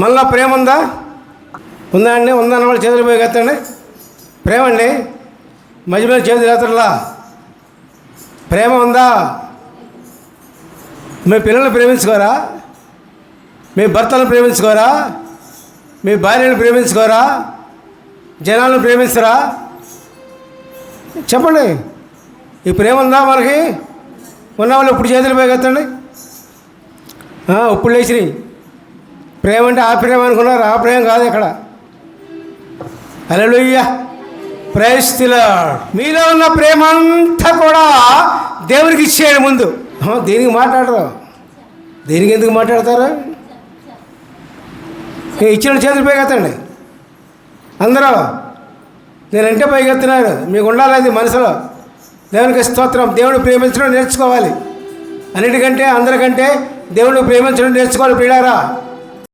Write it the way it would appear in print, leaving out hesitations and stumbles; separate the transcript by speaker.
Speaker 1: మళ్ళా ప్రేమ ఉందా? ఉందా అండి? ఉందన్న వాళ్ళు చేతులు పోయి ఎత్తండి. ప్రేమ అండి, మధ్య మీద చేతులు ఎత్తట్లా. ప్రేమ ఉందా? మీ పిల్లల్ని ప్రేమించుకోరా? మీ భర్తలను ప్రేమించుకోరా? మీ భార్యను ప్రేమించుకోరా? జనాలను ప్రేమించరా? చెప్పండి, ఈ ప్రేమ ఉందా మనకి? ఉన్నవాళ్ళు ఇప్పుడు చేతులు పోయి ఎత్తండి. ఇప్పుడు లేచినాయి. ప్రేమ అంటే ఆ ప్రేమ అనుకున్నారు, ఆ ప్రేమ కాదు ఇక్కడ. హల్లెలూయా, ప్రైజ్ ది లార్డ్. మీలో ఉన్న ప్రేమ అంతా కూడా దేవునికి ఇచ్చేయండి ముందు. దేనికి మాట్లాడరు? దేనికి ఎందుకు మాట్లాడతారు? ఇచ్చిన చేతులు పైకెత్తండి అందరూ. నేనంటే పైకెత్తున్నారు, మీకు ఉండాలి అది మనసులో. దేవునికి స్తోత్రం. దేవుడు ప్రేమించడం నేర్చుకోవాలి. అన్నిటికంటే అందరికంటే దేవుడు ప్రేమించడం నేర్చుకోవాలి ప్రియులారా.